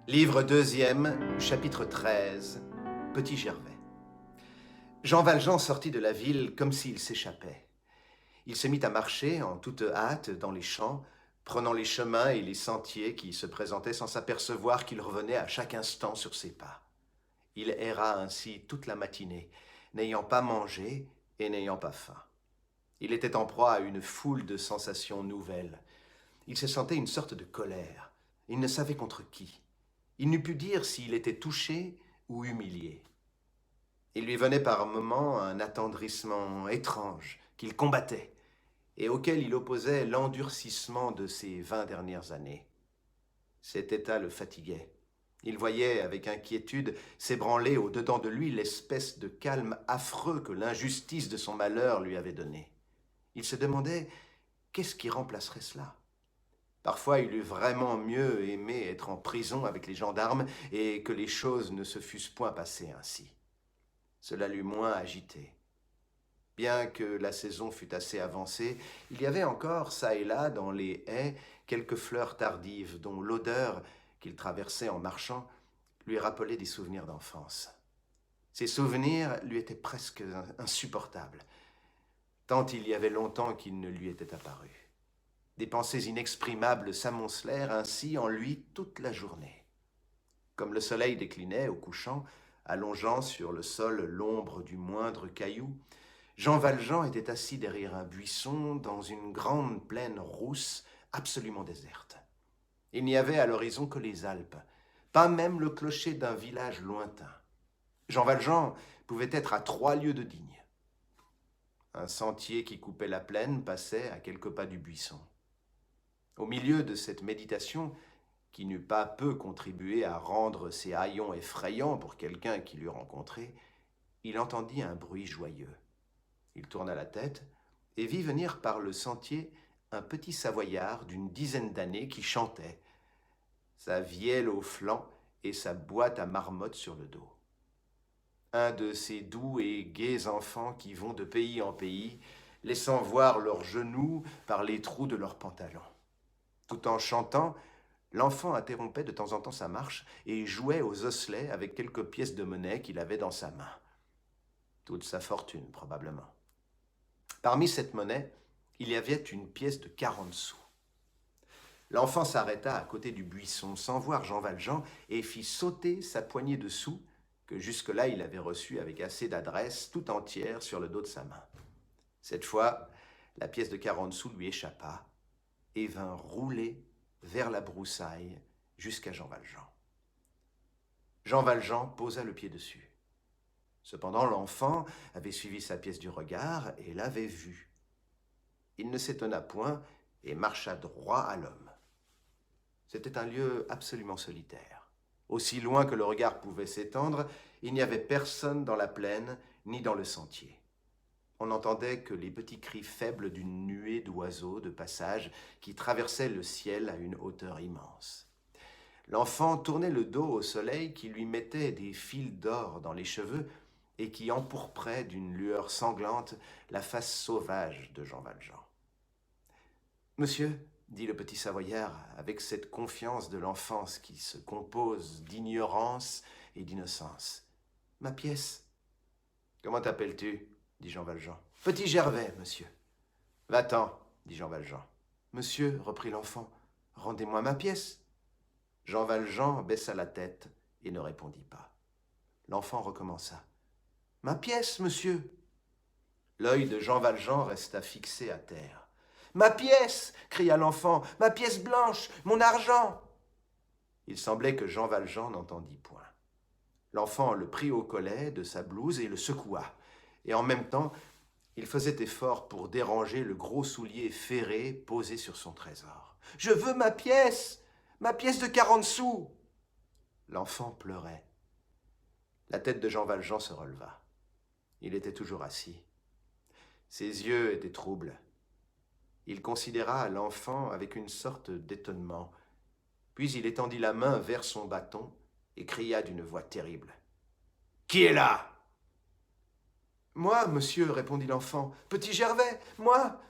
Livre deuxième, chapitre 13, Petit Gervais. Jean Valjean sortit de la ville comme s'il s'échappait. Il se mit à marcher en toute hâte dans les champs, prenant les chemins et les sentiers qui se présentaient sans s'apercevoir qu'il revenait à chaque instant sur ses pas. Il erra ainsi toute la matinée, n'ayant pas mangé et n'ayant pas faim. Il était en proie à une foule de sensations nouvelles. Il se sentait une sorte de colère. Il ne savait contre qui. Il n'eût pu dire s'il était touché ou humilié. Il lui venait par moments un attendrissement étrange qu'il combattait et auquel il opposait l'endurcissement de ces 20 dernières années. Cet état le fatiguait. Il voyait avec inquiétude s'ébranler au-dedans de lui l'espèce de calme affreux que l'injustice de son malheur lui avait donné. Il se demandait qu'est-ce qui remplacerait cela. Parfois, il eût vraiment mieux aimé être en prison avec les gendarmes et que les choses ne se fussent point passées ainsi. Cela l'eût moins agité. Bien que la saison fût assez avancée, il y avait encore, çà et là, dans les haies, quelques fleurs tardives dont l'odeur, qu'il traversait en marchant, lui rappelait des souvenirs d'enfance. Ces souvenirs lui étaient presque insupportables, tant il y avait longtemps qu'ils ne lui étaient apparus. Des pensées inexprimables s'amoncelèrent ainsi en lui toute la journée. Comme le soleil déclinait au couchant, allongeant sur le sol l'ombre du moindre caillou, Jean Valjean était assis derrière un buisson dans une grande plaine rousse absolument déserte. Il n'y avait à l'horizon que les Alpes, pas même le clocher d'un village lointain. Jean Valjean pouvait être à 3 lieues de Digne. Un sentier qui coupait la plaine passait à quelques pas du buisson. Au milieu de cette méditation, qui n'eût pas peu contribué à rendre ses haillons effrayants pour quelqu'un qui l'eût rencontré, il entendit un bruit joyeux. Il tourna la tête et vit venir par le sentier un petit Savoyard d'une dizaine d'années qui chantait, sa vielle au flanc et sa boîte à marmotte sur le dos. Un de ces doux et gais enfants qui vont de pays en pays, laissant voir leurs genoux par les trous de leurs pantalons. Tout en chantant, l'enfant interrompait de temps en temps sa marche et jouait aux osselets avec quelques pièces de monnaie qu'il avait dans sa main. Toute sa fortune, probablement. Parmi cette monnaie, il y avait une pièce de 40 sous. L'enfant s'arrêta à côté du buisson sans voir Jean Valjean et fit sauter sa poignée de sous que jusque-là il avait reçue avec assez d'adresse tout entière sur le dos de sa main. Cette fois, la pièce de 40 sous lui échappa et vint rouler vers la broussaille jusqu'à Jean Valjean. Jean Valjean posa le pied dessus. Cependant, l'enfant avait suivi sa pièce du regard et l'avait vue. Il ne s'étonna point et marcha droit à l'homme. C'était un lieu absolument solitaire. Aussi loin que le regard pouvait s'étendre, il n'y avait personne dans la plaine ni dans le sentier. On n'entendait que les petits cris faibles d'une nuée d'oiseaux de passage qui traversaient le ciel à une hauteur immense. L'enfant tournait le dos au soleil qui lui mettait des fils d'or dans les cheveux et qui empourprait d'une lueur sanglante la face sauvage de Jean Valjean. « Monsieur, dit le petit Savoyard, avec cette confiance de l'enfance qui se compose d'ignorance et d'innocence. Ma pièce. Comment t'appelles-tu ? Dit Jean Valjean. Petit Gervais, monsieur. Va-t'en, dit Jean Valjean. Monsieur, reprit l'enfant, rendez-moi ma pièce. Jean Valjean baissa la tête et ne répondit pas. L'enfant recommença. Ma pièce, monsieur. L'œil de Jean Valjean resta fixé à terre. Ma pièce, cria l'enfant, ma pièce blanche, mon argent. Il semblait que Jean Valjean n'entendit point. L'enfant le prit au collet de sa blouse et le secoua. Et en même temps, il faisait effort pour déranger le gros soulier ferré posé sur son trésor. « Je veux ma pièce de 40 sous !» L'enfant pleurait. La tête de Jean Valjean se releva. Il était toujours assis. Ses yeux étaient troubles. Il considéra l'enfant avec une sorte d'étonnement. Puis il étendit la main vers son bâton et cria d'une voix terrible. « Qui est là ?» « Moi, monsieur, répondit l'enfant. Petit Gervais, moi.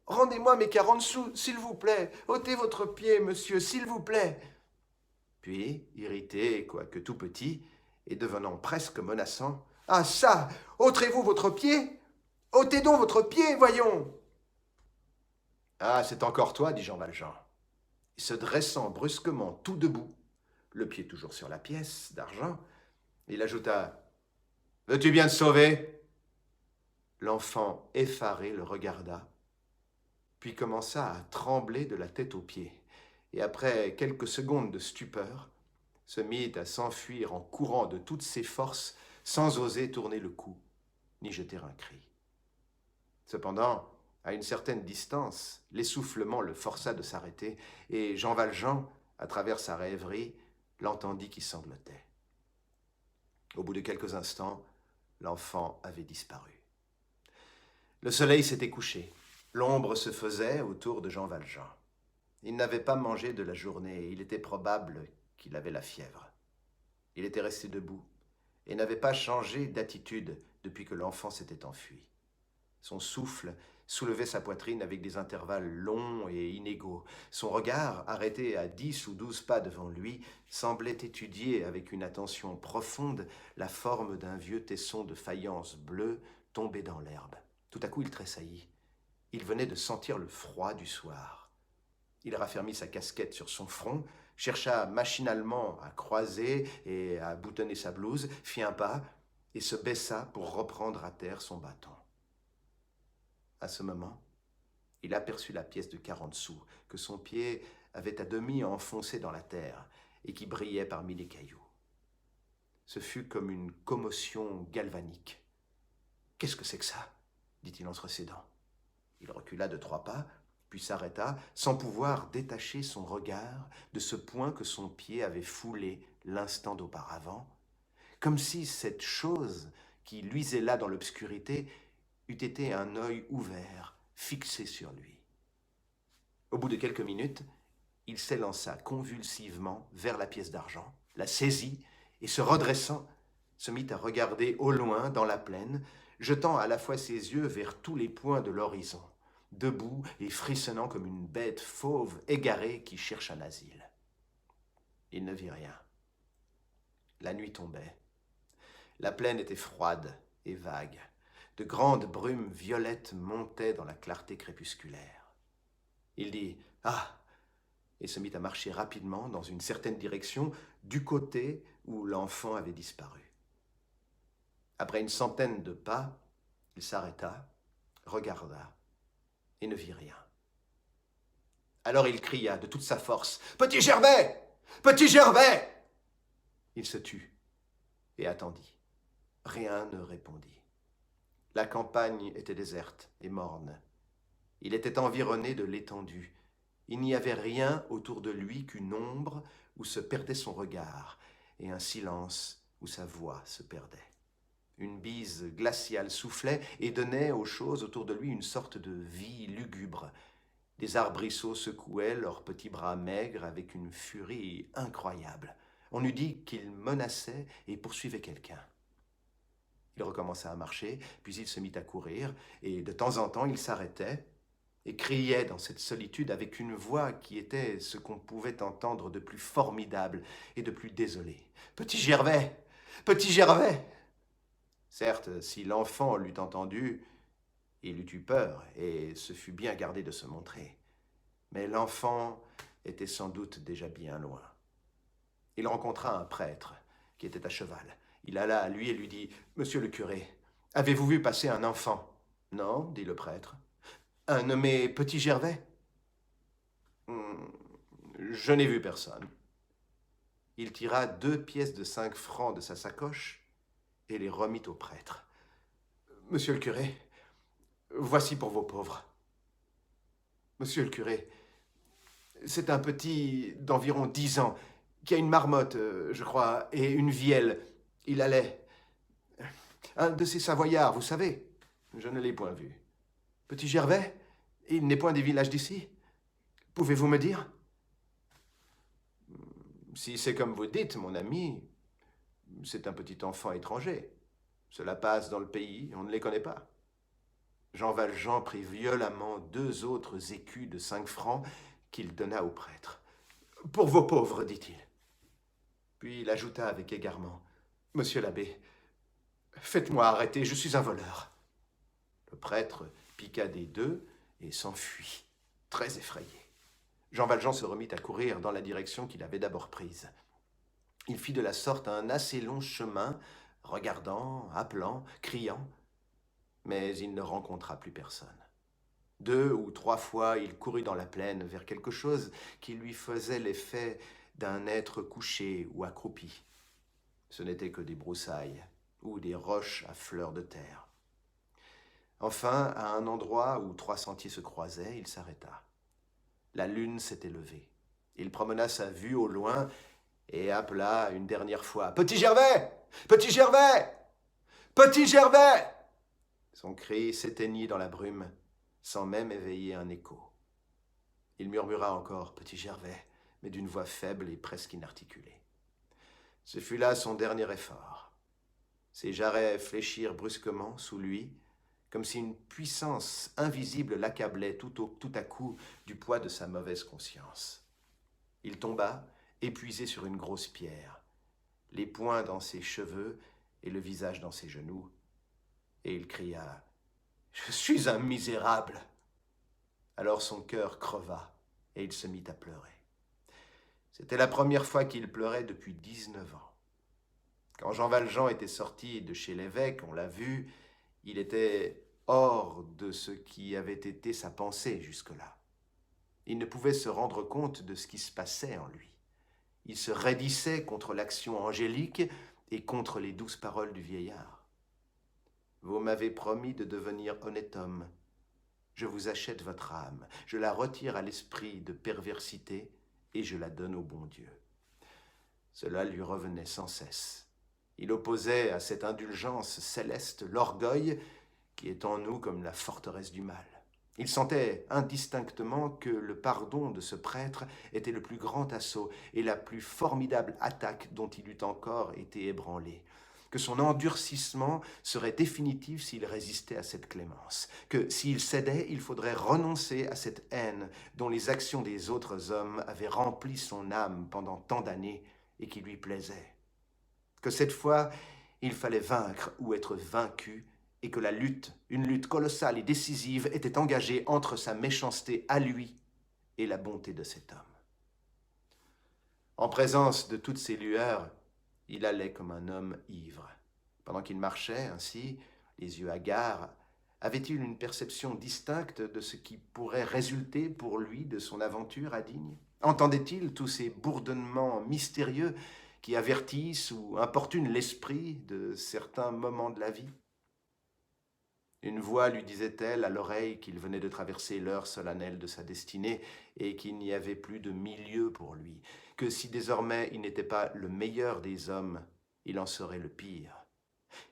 Rendez-moi mes 40 sous, s'il vous plaît. Ôtez votre pied, monsieur, s'il vous plaît. Puis, irrité, quoique tout petit, et devenant presque menaçant, « Ah ça! Ôterez-vous votre pied? Ôtez donc votre pied, voyons !» « Ah, c'est encore toi, dit Jean Valjean. » Et se dressant brusquement tout debout, le pied toujours sur la pièce d'argent, il ajouta « Veux-tu bien te sauver ?» L'enfant effaré le regarda, puis commença à trembler de la tête aux pieds, et après quelques secondes de stupeur, se mit à s'enfuir en courant de toutes ses forces, sans oser tourner le cou, ni jeter un cri. Cependant, à une certaine distance, l'essoufflement le força de s'arrêter, et Jean Valjean, à travers sa rêverie, l'entendit qui sanglotait. Au bout de quelques instants, l'enfant avait disparu. Le soleil s'était couché. L'ombre se faisait autour de Jean Valjean. Il n'avait pas mangé de la journée et il était probable qu'il avait la fièvre. Il était resté debout et n'avait pas changé d'attitude depuis que l'enfant s'était enfui. Son souffle soulevait sa poitrine avec des intervalles longs et inégaux. Son regard, arrêté à 10 ou 12 pas devant lui, semblait étudier avec une attention profonde la forme d'un vieux tesson de faïence bleue tombé dans l'herbe. Tout à coup, il tressaillit. Il venait de sentir le froid du soir. Il raffermit sa casquette sur son front, chercha machinalement à croiser et à boutonner sa blouse, fit un pas et se baissa pour reprendre à terre son bâton. À ce moment, il aperçut la pièce de 40 sous que son pied avait à demi enfoncée dans la terre et qui brillait parmi les cailloux. Ce fut comme une commotion galvanique. « Qu'est-ce que c'est que ça ?» dit-il entre ses dents. Il recula de 3 pas, puis s'arrêta, sans pouvoir détacher son regard de ce point que son pied avait foulé l'instant d'auparavant, comme si cette chose qui luisait là dans l'obscurité eût été un œil ouvert, fixé sur lui. Au bout de quelques minutes, il s'élança convulsivement vers la pièce d'argent, la saisit et, se redressant, se mit à regarder au loin dans la plaine, jetant à la fois ses yeux vers tous les points de l'horizon, debout et frissonnant comme une bête fauve égarée qui cherche un asile. Il ne vit rien. La nuit tombait. La plaine était froide et vague. De grandes brumes violettes montaient dans la clarté crépusculaire. Il dit « Ah !» et se mit à marcher rapidement dans une certaine direction, du côté où l'enfant avait disparu. Après une centaine de pas, il s'arrêta, regarda et ne vit rien. Alors il cria de toute sa force « Petit Gervais! Petit Gervais !» Il se tut et attendit. Rien ne répondit. La campagne était déserte et morne. Il était environné de l'étendue. Il n'y avait rien autour de lui qu'une ombre où se perdait son regard et un silence où sa voix se perdait. Une bise glaciale soufflait et donnait aux choses autour de lui une sorte de vie lugubre. Des arbrisseaux secouaient leurs petits bras maigres avec une furie incroyable. On eût dit qu'ils menaçaient et poursuivaient quelqu'un. Il recommença à marcher, puis il se mit à courir, et de temps en temps il s'arrêtait et criait dans cette solitude avec une voix qui était ce qu'on pouvait entendre de plus formidable et de plus désolé. « Petit Gervais! Petit Gervais !» Certes, si l'enfant l'eût entendu, il eût eu peur et se fût bien gardé de se montrer. Mais l'enfant était sans doute déjà bien loin. Il rencontra un prêtre qui était à cheval. Il alla à lui et lui dit « Monsieur le curé, avez-vous vu passer un enfant ?»« Non, dit le prêtre. »« Un nommé Petit Gervais ?»« Je n'ai vu personne. » Il tira 2 pièces de 5 francs de sa sacoche et les remit au prêtre. « Monsieur le curé, voici pour vos pauvres. »« Monsieur le curé, c'est un petit d'environ 10 ans qui a une marmotte, je crois, et une vielle. Il allait. Un de ces Savoyards, vous savez. Je ne l'ai point vu. Petit Gervais, il n'est point des villages d'ici. Pouvez-vous me dire? Si c'est comme vous dites, mon ami, c'est un petit enfant étranger. Cela passe dans le pays, on ne les connaît pas. Jean Valjean prit violemment 2 autres écus de 5 francs qu'il donna au prêtre. « Pour vos pauvres, dit-il. » Puis il ajouta avec égarement, « Monsieur l'abbé, faites-moi arrêter, je suis un voleur. » Le prêtre piqua des deux et s'enfuit, très effrayé. Jean Valjean se remit à courir dans la direction qu'il avait d'abord prise. Il fit de la sorte un assez long chemin, regardant, appelant, criant, mais il ne rencontra plus personne. 2 ou 3 fois, il courut dans la plaine vers quelque chose qui lui faisait l'effet d'un être couché ou accroupi. Ce n'était que des broussailles ou des roches à fleur de terre. Enfin, à un endroit où 3 sentiers se croisaient, il s'arrêta. La lune s'était levée. Il promena sa vue au loin et appela une dernière fois « Petit Gervais! Petit Gervais! Petit Gervais !» Son cri s'éteignit dans la brume, sans même éveiller un écho. Il murmura encore « Petit Gervais », mais d'une voix faible et presque inarticulée. Ce fut là son dernier effort. Ses jarrets fléchirent brusquement sous lui, comme si une puissance invisible l'accablait tout à coup du poids de sa mauvaise conscience. Il tomba, épuisé sur une grosse pierre, les poings dans ses cheveux et le visage dans ses genoux, et il cria « Je suis un misérable !» Alors son cœur creva et il se mit à pleurer. C'était la première fois qu'il pleurait depuis 19 ans. Quand Jean Valjean était sorti de chez l'évêque, on l'a vu, il était hors de ce qui avait été sa pensée jusque-là. Il ne pouvait se rendre compte de ce qui se passait en lui. Il se raidissait contre l'action angélique et contre les douces paroles du vieillard. « Vous m'avez promis de devenir honnête homme. Je vous achète votre âme, je la retire à l'esprit de perversité et je la donne au bon Dieu. » Cela lui revenait sans cesse. Il opposait à cette indulgence céleste l'orgueil qui est en nous comme la forteresse du mal. Il sentait indistinctement que le pardon de ce prêtre était le plus grand assaut et la plus formidable attaque dont il eût encore été ébranlé, que son endurcissement serait définitif s'il résistait à cette clémence, que s'il cédait, il faudrait renoncer à cette haine dont les actions des autres hommes avaient rempli son âme pendant tant d'années et qui lui plaisait, que cette fois, il fallait vaincre ou être vaincu, et que la lutte, une lutte colossale et décisive, était engagée entre sa méchanceté à lui et la bonté de cet homme. En présence de toutes ces lueurs, il allait comme un homme ivre. Pendant qu'il marchait ainsi, les yeux hagards, avait-il une perception distincte de ce qui pourrait résulter pour lui de son aventure à Digne? Entendait-il tous ces bourdonnements mystérieux qui avertissent ou importunent l'esprit de certains moments de la vie? Une voix lui disait-elle à l'oreille qu'il venait de traverser l'heure solennelle de sa destinée et qu'il n'y avait plus de milieu pour lui, que si désormais il n'était pas le meilleur des hommes, il en serait le pire,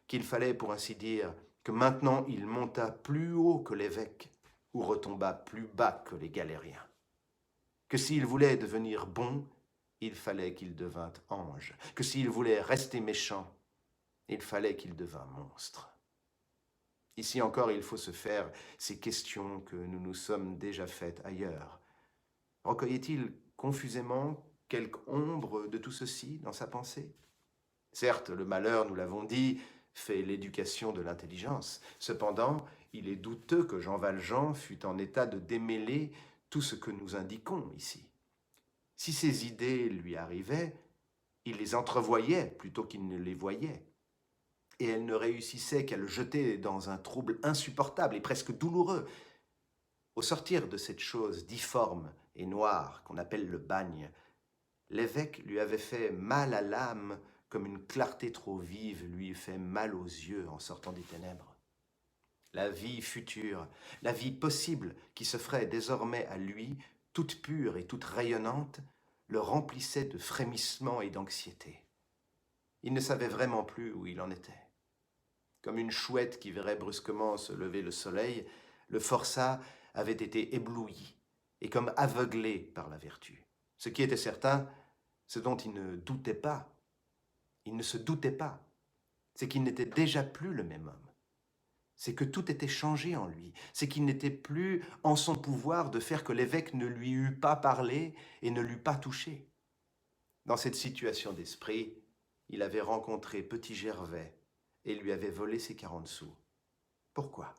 qu'il fallait, pour ainsi dire, que maintenant il montât plus haut que l'évêque ou retombât plus bas que les galériens, que s'il voulait devenir bon, il fallait qu'il devînt ange, que s'il voulait rester méchant, il fallait qu'il devînt monstre. Ici encore, il faut se faire ces questions que nous nous sommes déjà faites ailleurs. Recueillait-il confusément quelque ombre de tout ceci dans sa pensée? Certes, le malheur, nous l'avons dit, fait l'éducation de l'intelligence. Cependant, il est douteux que Jean Valjean fût en état de démêler tout ce que nous indiquons ici. Si ces idées lui arrivaient, il les entrevoyait plutôt qu'il ne les voyait. Et elle ne réussissait qu'à le jeter dans un trouble insupportable et presque douloureux. Au sortir de cette chose difforme et noire qu'on appelle le bagne, l'évêque lui avait fait mal à l'âme comme une clarté trop vive lui eût fait mal aux yeux en sortant des ténèbres. La vie future, la vie possible qui s'offrait désormais à lui, toute pure et toute rayonnante, le remplissait de frémissements et d'anxiété. Il ne savait vraiment plus où il en était. Comme une chouette qui verrait brusquement se lever le soleil, le forçat avait été ébloui et comme aveuglé par la vertu. Ce qui était certain, ce dont il ne doutait pas, il ne se doutait pas, c'est qu'il n'était déjà plus le même homme. C'est que tout était changé en lui, c'est qu'il n'était plus en son pouvoir de faire que l'évêque ne lui eût pas parlé et ne l'eût pas touché. Dans cette situation d'esprit, il avait rencontré Petit Gervais et lui avait volé ses 40 sous. Pourquoi?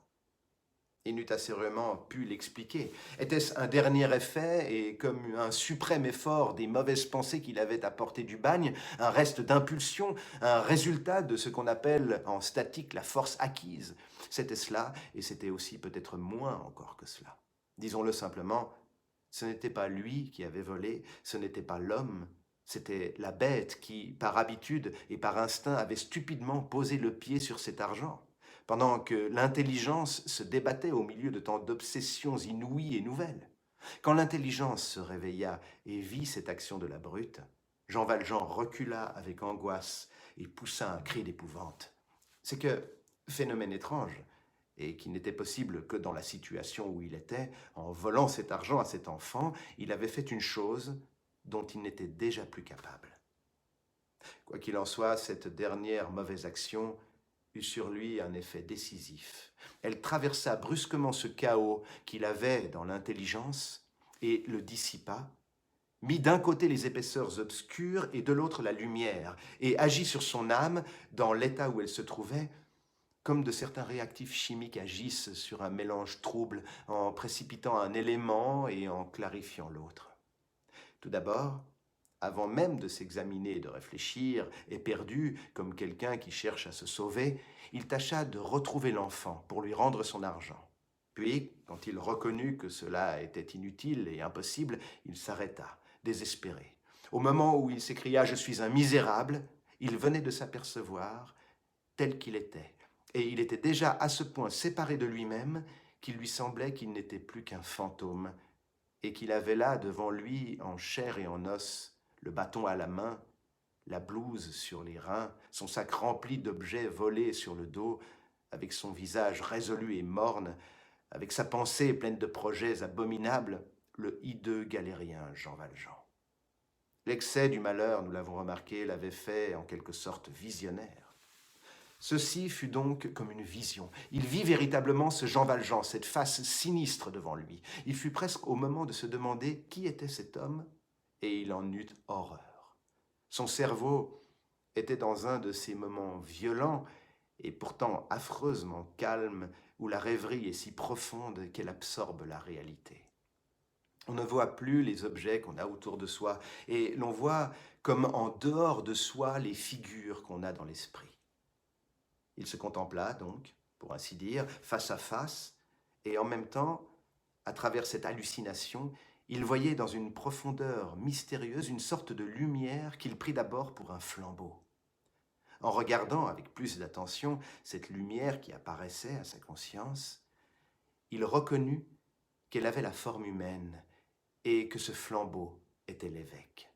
Il n'eût assurément pu l'expliquer. Était-ce un dernier effet et comme un suprême effort des mauvaises pensées qu'il avait apportées du bagne, un reste d'impulsion, un résultat de ce qu'on appelle en statique la force acquise? C'était cela et c'était aussi peut-être moins encore que cela. Disons-le simplement, ce n'était pas lui qui avait volé, ce n'était pas l'homme, c'était la bête qui, par habitude et par instinct, avait stupidement posé le pied sur cet argent pendant que l'intelligence se débattait au milieu de tant d'obsessions inouïes et nouvelles. Quand l'intelligence se réveilla et vit cette action de la brute, Jean Valjean recula avec angoisse et poussa un cri d'épouvante. C'est que, phénomène étrange, et qui n'était possible que dans la situation où il était, en volant cet argent à cet enfant, il avait fait une chose dont il n'était déjà plus capable. Quoi qu'il en soit, cette dernière mauvaise action eut sur lui un effet décisif. Elle traversa brusquement ce chaos qu'il avait dans l'intelligence et le dissipa, mit d'un côté les épaisseurs obscures et de l'autre la lumière, et agit sur son âme, dans l'état où elle se trouvait, comme de certains réactifs chimiques agissent sur un mélange trouble en précipitant un élément et en clarifiant l'autre. Tout d'abord, avant même de s'examiner et de réfléchir, éperdu comme quelqu'un qui cherche à se sauver, il tâcha de retrouver l'enfant pour lui rendre son argent. Puis, quand il reconnut que cela était inutile et impossible, il s'arrêta, désespéré. Au moment où il s'écria « Je suis un misérable », il venait de s'apercevoir tel qu'il était. Et il était déjà à ce point séparé de lui-même qu'il lui semblait qu'il n'était plus qu'un fantôme et qu'il avait là devant lui, en chair et en os, le bâton à la main, la blouse sur les reins, son sac rempli d'objets volés sur le dos, avec son visage résolu et morne, avec sa pensée pleine de projets abominables, le hideux galérien Jean Valjean. L'excès du malheur, nous l'avons remarqué, l'avait fait en quelque sorte visionnaire. Ceci fut donc comme une vision. Il vit véritablement ce Jean Valjean, cette face sinistre devant lui. Il fut presque au moment de se demander qui était cet homme, et il en eut horreur. Son cerveau était dans un de ces moments violents et pourtant affreusement calmes où la rêverie est si profonde qu'elle absorbe la réalité. On ne voit plus les objets qu'on a autour de soi et l'on voit comme en dehors de soi les figures qu'on a dans l'esprit. Il se contempla donc, pour ainsi dire, face à face, et en même temps, à travers cette hallucination, il voyait dans une profondeur mystérieuse une sorte de lumière qu'il prit d'abord pour un flambeau. En regardant avec plus d'attention cette lumière qui apparaissait à sa conscience, il reconnut qu'elle avait la forme humaine et que ce flambeau était l'évêque.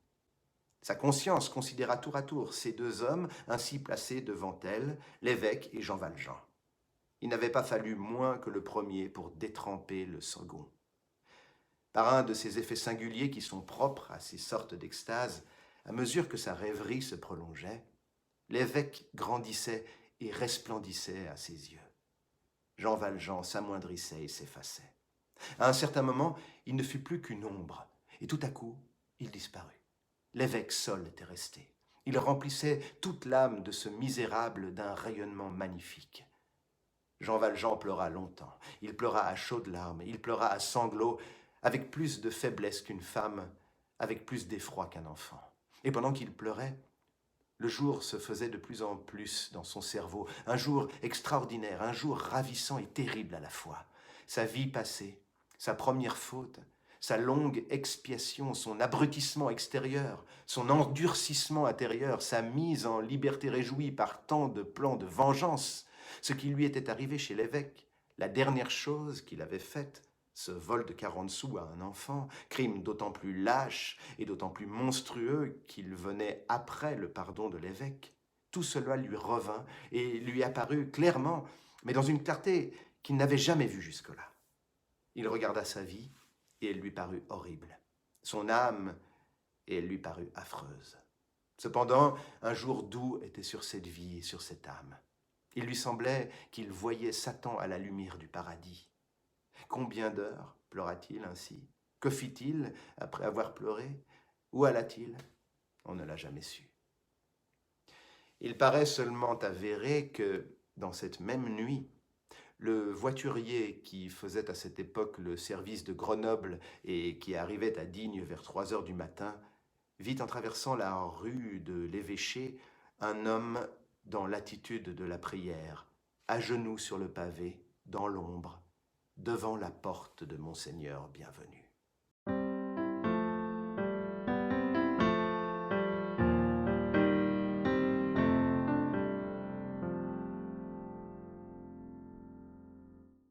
Sa conscience considéra tour à tour ces deux hommes ainsi placés devant elle, l'évêque et Jean Valjean. Il n'avait pas fallu moins que le premier pour détremper le second. Par un de ces effets singuliers qui sont propres à ces sortes d'extases, à mesure que sa rêverie se prolongeait, l'évêque grandissait et resplendissait à ses yeux. Jean Valjean s'amoindrissait et s'effaçait. À un certain moment, il ne fut plus qu'une ombre, et tout à coup, il disparut. L'évêque seul était resté. Il remplissait toute l'âme de ce misérable d'un rayonnement magnifique. Jean Valjean pleura longtemps. Il pleura à chaudes larmes, il pleura à sanglots, avec plus de faiblesse qu'une femme, avec plus d'effroi qu'un enfant. Et pendant qu'il pleurait, le jour se faisait de plus en plus dans son cerveau, un jour extraordinaire, un jour ravissant et terrible à la fois. Sa vie passée, sa première faute, sa longue expiation, son abrutissement extérieur, son endurcissement intérieur, sa mise en liberté réjouie par tant de plans de vengeance, ce qui lui était arrivé chez l'évêque, la dernière chose qu'il avait faite, ce vol de 40 sous à un enfant, crime d'autant plus lâche et d'autant plus monstrueux qu'il venait après le pardon de l'évêque, tout cela lui revint et lui apparut clairement, mais dans une clarté qu'il n'avait jamais vue jusque-là. Il regarda sa vie, et elle lui parut horrible. Son âme, et elle lui parut affreuse. Cependant, un jour doux était sur cette vie et sur cette âme. Il lui semblait qu'il voyait Satan à la lumière du paradis. Combien d'heures pleura-t-il ainsi? Que fit-il après avoir pleuré? Où alla-t-il? On ne l'a jamais su. Il paraît seulement avéré que, dans cette même nuit, le voiturier qui faisait à cette époque le service de Grenoble et qui arrivait à Digne vers 3 heures du matin, vit en traversant la rue de l'Évêché un homme dans l'attitude de la prière, à genoux sur le pavé, dans l'ombre, devant la porte de Monseigneur Bienvenu.